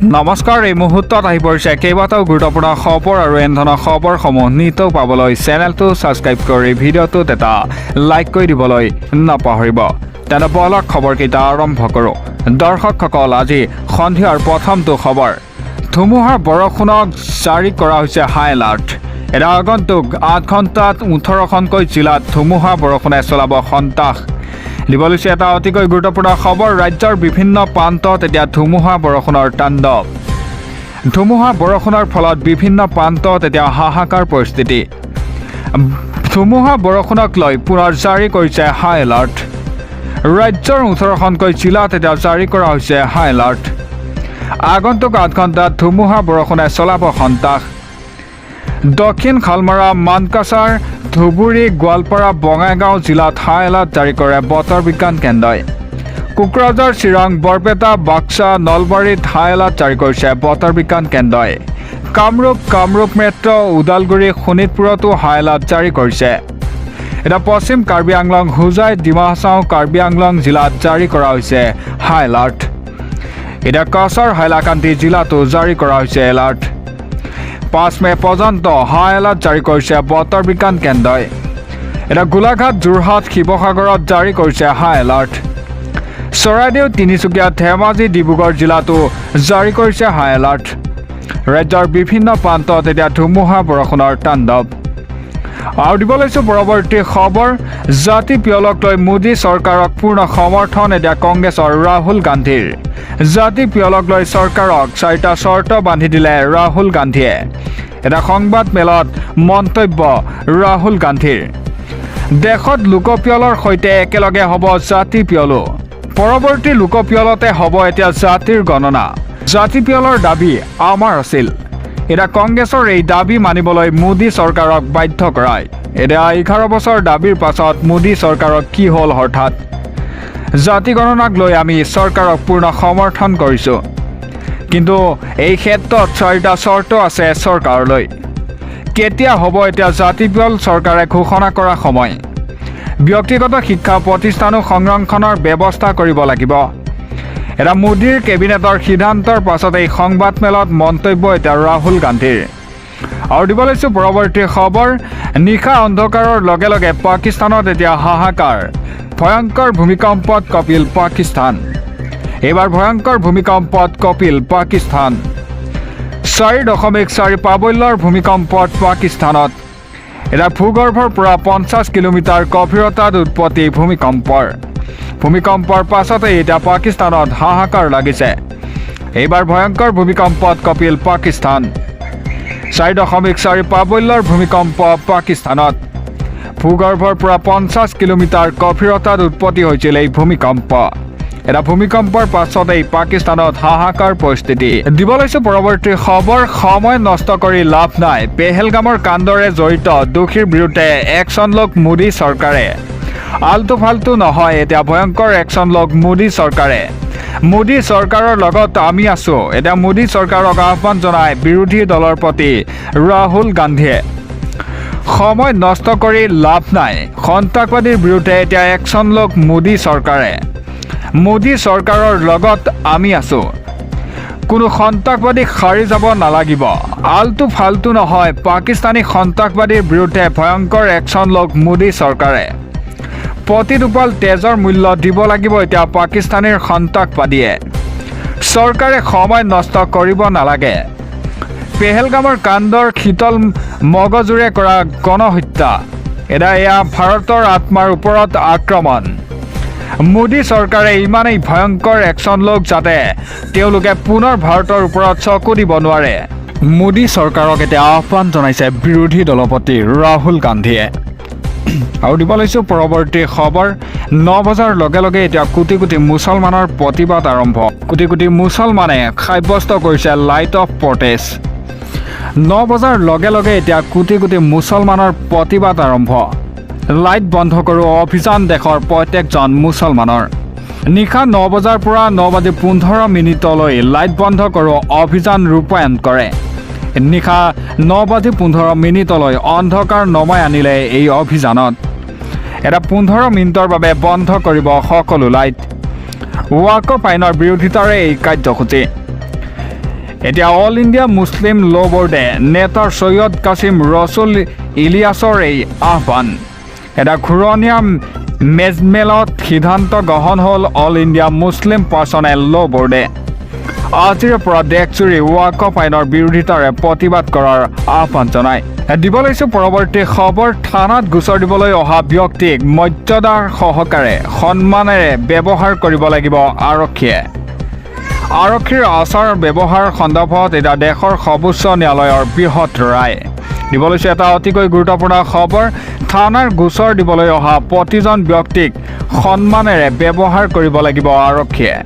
নমস্কাৰ এই মুহূৰ্তত আহি পৰিছে কেইবাটাও গুৰুত্বপূৰ্ণ খবৰ আৰু এনে খবৰসমূহ নিতৌ পাবলৈ চেনেলটো ছাবস্ক্ৰাইব কৰি ভিডিঅ'টোত এটা লাইক কৰি দিবলৈ নাপাহৰিব। তেনে বলক খবৰকেইটা আৰম্ভ কৰোঁ। দৰ্শকসকল, আজি সন্ধিয়াৰ প্ৰথমটো খবৰ। ধুমুহাৰ বৰষুণক জাৰি কৰা হৈছে হাই এলাৰ্ট। এটা আগন্তুক 8 ঘণ্টাত 18খনকৈ জিলাত ধুমুহা বৰষুণে চলাব সন্তাস। দিব লৈছে এটা অতিকৈ গুৰুত্বপূৰ্ণ খবৰ। ৰাজ্যৰ বিভিন্ন প্ৰান্তত এতিয়া ধুমুহা বৰষুণৰ তাণ্ডৱ। ধুমুহা বৰষুণৰ ফলত বিভিন্ন প্ৰান্তত এতিয়া হাহাকাৰ পৰিস্থিতি। ধুমুহা বৰষুণক লৈ পুনৰ জাৰি কৰিছে হাই এলাৰ্ট। ৰাজ্যৰ 18খনকৈ জিলাত এতিয়া জাৰি কৰা হৈছে হাই এলাৰ্ট। আগন্তুক 8 ঘণ্টাত ধুমুহা বৰষুণে চলাব সন্তাস। দক্ষিণ শালমৰা, মানকাছাৰ, ধুবুৰী, গোৱালপাৰা, বঙাইগাঁও জিলাত হাই এলাৰ্ট জাৰি কৰে বতৰ বিজ্ঞান কেন্দ্ৰই। কোকৰাঝাৰ, চিৰাং, বৰপেটা, বাক্সা, নলবাৰীত হাই এলাৰ্ট জাৰি কৰিছে বতৰ বিজ্ঞান কেন্দ্ৰই। কামৰূপ মেট্ৰ, ওদালগুৰি, শোণিতপুৰতো হাই এলাৰ্ট জাৰি কৰিছে। এতিয়া পশ্চিম কাৰ্বি আংলং, হোজাই, ডিমা হাছাও, কাৰ্বি আংলং জিলাত জাৰি কৰা হৈছে হাই এলাৰ্ট। এতিয়া কাছাৰ, হাইলাকান্দি জিলাতো জাৰি কৰা হৈছে এলাৰ্ট। 5 মে পৰ্যন্ত হাই এলাৰ্ট জাৰি কৰিছে বতৰ বিজ্ঞান কেন্দ্ৰই। এতিয়া গোলাঘাট, যোৰহাট, শিৱসাগৰত জাৰি কৰিছে হাই এলাৰ্ট। চৰাইদেউ, তিনিচুকীয়া, ধেমাজি, ডিব্ৰুগড় জিলাতো জাৰি কৰিছে হাই এলাৰ্ট। ৰাজ্যৰ বিভিন্ন প্ৰান্তত এতিয়া ধুমুহা বৰষুণৰ তাণ্ডৱ। আৰু দিব লৈছোঁ পৰৱৰ্তী খবৰ। জাতি পিয়লক লৈ মোদী চৰকাৰক পূৰ্ণ সমৰ্থন এতিয়া কংগ্ৰেছৰ ৰাহুল গান্ধীৰ। জাতি পিয়লক লৈ চৰকাৰক 4টা চৰ্ত বান্ধি দিলে ৰাহুল গান্ধীয়ে। এটা সংবাদ মেলত মন্তব্য ৰাহুল গান্ধীৰ। দেশত লোকপিয়লৰ সৈতে একেলগে হ'ব জাতি পিয়লো। পৰৱৰ্তী লোকপিয়লতে হ'ব এতিয়া জাতিৰ গণনা। জাতি পিয়লৰ দাবী আমাৰ আছিল। এতিয়া কংগ্ৰেছৰ এই দাবী মানিবলৈ মোদী চৰকাৰক বাধ্য কৰায়। এতিয়া 11 বছৰ দাবীৰ পাছত মোদী চৰকাৰক কি হ'ল হঠাৎ? জাতি গণনাক লৈ আমি চৰকাৰক পূৰ্ণ সমৰ্থন কৰিছোঁ, কিন্তু এই ক্ষেত্ৰত 4টা চৰ্ত আছে চৰকাৰলৈ। কেতিয়া হ'ব এতিয়া জাতি পিয়ল চৰকাৰে ঘোষণা কৰা সময়? ব্যক্তিগত শিক্ষা প্ৰতিষ্ঠানো সংৰক্ষণৰ ব্যৱস্থা কৰিব লাগিব। এটা মোদীৰ কেবিনেটৰ সিদ্ধান্তৰ পাছত এই সংবাদমেলত মন্তব্য এতিয়া ৰাহুল গান্ধীৰ। আৰু দিব লৈছোঁ পৰৱৰ্তী খবৰ। নিশা অন্ধকাৰৰ লগে লগে পাকিস্তানত এতিয়া হাহাকাৰ। ভয়ংকৰ ভূমিকম্পত কঁপিল পাকিস্তান। এইবাৰ ভয়ংকৰ ভূমিকম্পত কঁপিল পাকিস্তান। 4.4 প্ৰাবল্যৰ ভূমিকম্পত পাকিস্তানত। এটা ভূগৰ্ভৰ পৰা 50 কিলোমিটাৰ গভীৰতাত উৎপত্তি ভূমিকম্পৰ। ভূমিকম্পৰ পাছতে এতিয়া পাকিস্তানত হাহাকাৰ লাগিছে। এইবাৰ ভয়ংকৰ ভূমিকম্পত কঁপিল পাকিস্তান। 4.4 প্ৰাবল্যৰ ভূমিকম্প পাকিস্তানত। ভূগৰ্ভৰ পৰা 50 কিলোমিটাৰ গভীৰতাত উৎপত্তি হৈছিল এই ভূমিকম্প। এটা ভূমিকম্পৰ পাছতেই পাকিস্তানত হাহাকাৰ পৰিস্থিতি। দিব লৈছোঁ পৰৱৰ্তী খবৰ। সময় নষ্ট কৰি লাভ নাই। পেহেলগামৰ কাণ্ডৰে জড়িত দোষীৰ বিৰুদ্ধে একশ্যন লওক মোদী চৰকাৰে। আলটু ফাল্টু নহয়, এতিয়া ভয়ংকৰ একশ্যন লওক মোদী চৰকাৰে। মোদী চৰকাৰৰ লগত আমি আছোঁ। এতিয়া মোদী চৰকাৰক আহ্বান জনায় বিৰোধী দলৰ প্ৰতি ৰাহুল গান্ধীয়ে। সময় নষ্ট কৰি লাভ নাই। সন্ত্ৰাসবাদীৰ বিৰুদ্ধে এতিয়া একশ্যন লওক মোদী চৰকাৰে। মোদী চৰকাৰৰ লগত আমি আছোঁ। কোনো সন্ত্ৰাসবাদীক সাৰি যাব নালাগিব। আলটু ফাল্টু নহয়, পাকিস্তানী সন্ত্ৰাসবাদীৰ বিৰুদ্ধে ভয়ংকৰ একশ্যন লওক মোদী চৰকাৰে। প্ৰতিটোপাল তেজৰ মূল্য দিব লাগিব এতিয়া পাকিস্তানীৰ সন্ত্ৰাসবাদীয়ে। চৰকাৰে সময় নষ্ট কৰিব নালাগে। পেহেলগামৰ কাণ্ডৰ শীতল মগজুৰে কৰা গণহত্যা। এয়া ভাৰতৰ আত্মাৰ ওপৰত আক্ৰমণ। মোদী চৰকাৰে ইমানেই ভয়ংকৰ একশ্যন লওক যাতে তেওঁলোকে পুনৰ ভাৰতৰ ওপৰত চকু দিব নোৱাৰে। মোদী চৰকাৰক এতিয়া আহ্বান জনাইছে বিৰোধী দলপতি ৰাহুল গান্ধীয়ে। আৰু দিব লৈছোঁ পৰৱৰ্তী খবৰ। 9 বজাৰ লগে লগে এতিয়া কোটি কোটি মুছলমানৰ প্ৰতিবাদ আৰম্ভ। কোটি কোটি মুছলমানে সাব্যস্ত কৰিছে লাইট অফ প্ৰটেষ্ট। 9 বজাৰ লগে লগে এতিয়া কোটি কোটি মুছলমানৰ প্ৰতিবাদ আৰম্ভ। লাইট বন্ধ কৰোঁ অভিযান দেশৰ প্ৰত্যেকজন মুছলমানৰ। নিশা 9 বজাৰ পৰা 9:15 লাইট বন্ধ কৰোঁ অভিযান ৰূপায়ণ কৰে। নিশা 9:15 অন্ধকাৰ নমাই আনিলে এই অভিযানত। এটা 15 মিনিটৰ বাবে বন্ধ কৰিব সকলো লাইট। ৱাকফ আইনৰ বিৰোধিতাৰে এই কাৰ্যসূচী। এতিয়া অল ইণ্ডিয়া মুছলিম ল' বৰ্ডে নেতা সৈয়দ কাছিম ৰছুল ইলিয়াছৰ এই আহ্বান এটা ঘূৰণীয়া মেজমেলত সিদ্ধান্ত গ্ৰহণ হ'ল অল ইণ্ডিয়া মুছলিম পাৰ্চনেল ল' বৰ্ডে আজিৰে পৰা দেশজুৰি ৱাকফ আইনৰ বিৰোধিতাৰে প্ৰতিবাদ কৰাৰ আহ্বান জনায় দিব লৈছোঁ পৰৱৰ্তী খবৰ থানাত গোচৰ দিবলৈ অহা ব্যক্তিক মৰ্যাদাৰ সহকাৰে সন্মানেৰে ব্যৱহাৰ কৰিব লাগিব আৰক্ষীয়ে আৰক্ষীৰ আচাৰ ব্যৱহাৰ সন্দৰ্ভত এতিয়া দেশৰ সৰ্বোচ্চ ন্যায়ালয়ৰ বৃহৎ ৰায় দিব লৈছোঁ এটা অতিকৈ গুৰুত্বপূৰ্ণ খবৰ থানাৰ গোচৰ দিবলৈ অহা প্ৰতিজন ব্যক্তিক সন্মানেৰে ব্যৱহাৰ কৰিব লাগিব আৰক্ষীয়ে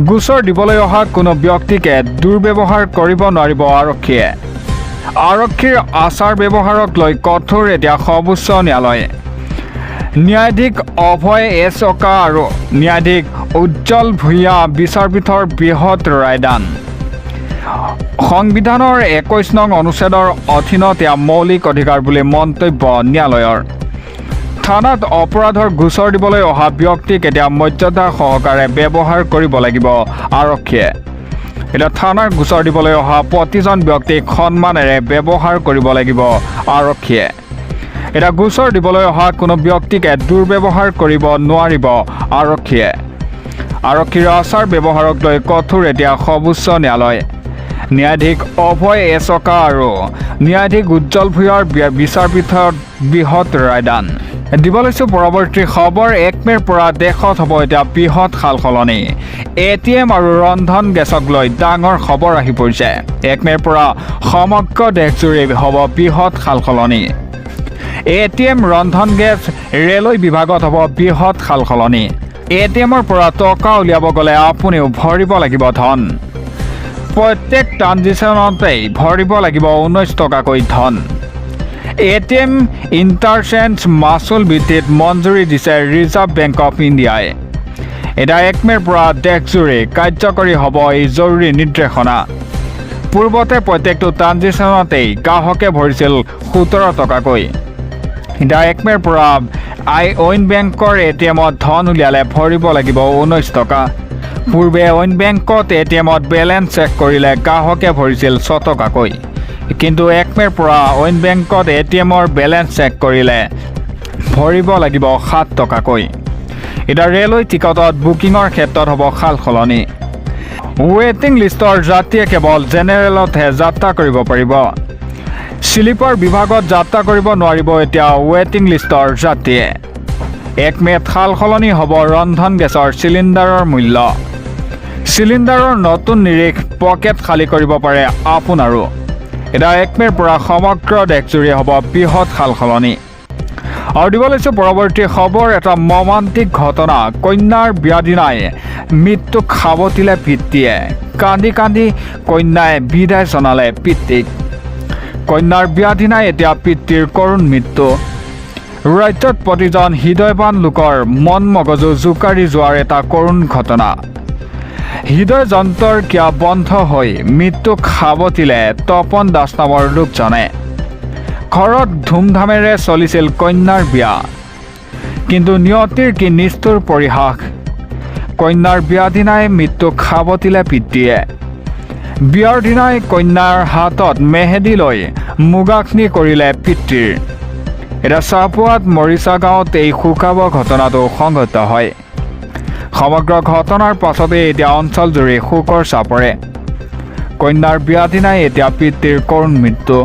গোচৰ দিবলৈ অহা কোনো ব্যক্তিকে দুৰ্ব্যৱহাৰ কৰিব নোৱাৰিব আৰক্ষীয়ে আৰক্ষীৰ আচাৰ ব্যৱহাৰক লৈ কঠোৰ এতিয়া সৰ্বোচ্চ ন্যায়ালয়ে ন্যায়াধীশ অভয় এছ ওকা আৰু ন্যায়াধীশ উজ্জ্বল ভূঞা বিচাৰপীঠৰ বৃহৎ ৰায়দান সংবিধানৰ 21 নং অনুচ্ছেদৰ অধীনত এয়া মৌলিক অধিকাৰ বুলি মন্তব্য ন্যায়ালয়ৰ থানাত অপৰাধৰ গোচৰ দিবলৈ অহা ব্যক্তিক এতিয়া মৰ্যাদা সহকাৰে ব্যৱহাৰ কৰিব লাগিব আৰক্ষীয়ে এতিয়া থানাৰ গোচৰ দিবলৈ অহা প্ৰতিজন ব্যক্তিক সন্মানেৰে ব্যৱহাৰ কৰিব লাগিব আৰক্ষীয়ে এতিয়া গোচৰ দিবলৈ অহা কোনো ব্যক্তিকে দুৰ্ব্যৱহাৰ কৰিব নোৱাৰিব আৰক্ষীয়ে আৰক্ষীৰ আচাৰ ব্যৱহাৰক লৈ কঠোৰ এতিয়া সৰ্বোচ্চ ন্যায়ালয় ন্যায়াধীশ অভয় এছ ওকা আৰু ন্যায়াধীশ উজ্জ্বল ভূঞাৰ বিচাৰপীঠত বৃহৎ ৰায়দান দিব লৈছোঁ পৰৱৰ্তী খবৰ 1 মে'ৰ পৰা দেশত হ'ব এতিয়া বৃহৎ সালসলনি ATM আৰু ৰন্ধন গেছক লৈ ডাঙৰ খবৰ আহি পৰিছে 1 মে'ৰ পৰা সমগ্ৰ দেশজুৰি হ'ব বৃহৎ সালসলনি ATM ৰন্ধন গেছ ৰেলৱে বিভাগত হ'ব বৃহৎ সালসলনি ATMৰ পৰা টকা উলিয়াব গ'লে আপুনিও ভৰিব লাগিব ধন প্ৰত্যেক ট্ৰানজেকশ্যনতেই ভৰিব লাগিব 19 টকাকৈ ধন ATM ইণ্টাৰচেঞ্জ মাচুল বৃদ্ধিত মঞ্জুৰি দিছে ৰিজাৰ্ভ বেংক অফ ইণ্ডিয়াই এটা 1 মে'ৰ পৰা দেশজুৰি কাৰ্যকৰী হ'ব এই জৰুৰী নিৰ্দেশনা পূৰ্বতে প্ৰত্যেকটো ট্ৰানজেকশ্যনতেই গ্ৰাহকে ভৰিছিল 17 টকাকৈ এটা 1 মে'ৰ পৰা অইন বেংকৰ ATMত ধন উলিয়ালে ভৰিব লাগিব 19 টকা পূৰ্বে অইন বেংকত ATMত বেলেঞ্চ চেক কৰিলে গ্ৰাহকে ভৰিছিল 6 টকাকৈ কিন্তু 1 মে'ৰ পৰা অইন বেংকত ATMৰ বেলেঞ্চ চেক কৰিলে ভৰিব লাগিব 7 টকাকৈ এতিয়া ৰেলৱে টিকটত বুকিঙৰ ক্ষেত্ৰত হ'ব সালসলনি ৱেটিং লিষ্টৰ যাত্ৰীয়ে কেৱল জেনেৰেলতহে যাত্ৰা কৰিব পাৰিব স্লিপাৰ বিভাগত যাত্ৰা কৰিব নোৱাৰিব এতিয়া ৱেটিং লিষ্টৰ যাত্ৰীয়ে 1 মে'ত সালসলনি হ'ব ৰন্ধন গেছৰ চিলিণ্ডাৰৰ মূল্য চিলিণ্ডাৰৰ নতুন নিৰিখ পকেট খালী কৰিব পাৰে আপোনাৰো এতিয়া 1 মে'ৰ পৰা সমগ্ৰ দেশজুৰি হ'ব বৃহৎ সালসলনি আৰু দিব লৈছোঁ পৰৱৰ্তী খবৰ এটা মৰ্মান্তিক ঘটনা কন্যাৰ বিয়া দিনাই মৃত্যুক সাৱটিলে পিতৃয়ে কান্দি কান্দি কন্যাই বিদায় জনালে পিতৃক কন্যাৰ বিয়া দিনাই এতিয়া পিতৃৰ কৰুণ মৃত্যু ৰাজ্যত প্ৰতিজন হৃদয়বান লোকৰ মন মগজু জোকাৰি যোৱাৰ এটা কৰুণ ঘটনা হৃদয় যন্ত্ৰৰ ক্ৰিয়া বন্ধ হৈ মৃত্যুক সাৱটিলে তপন দাস নামৰ লোকজনে ঘৰত ধুমধামেৰে চলিছিল কন্যাৰ বিয়া কিন্তু নিয়তিৰ কি নিষ্ঠুৰ পৰিহাস কন্যাৰ বিয়া দিনাই মৃত্যুক সাৱটিলে পিতৃয়ে বিয়াৰ দিনাই কন্যাৰ হাতত মেহেদি লৈ মুগাগ্নি কৰিলে পিতৃৰ এতিয়া চাহপুৱাত মৰিচা গাঁৱত এই শোকাব ঘটনাটো সংঘটিত হয় সমগ্ৰ ঘটনাৰ পাছতে এতিয়া অঞ্চলজুৰি শোকৰ চাপৰে কন্যাৰ বিয়া দিনাই এতিয়া পিতৃৰ কৰুণ মৃত্যু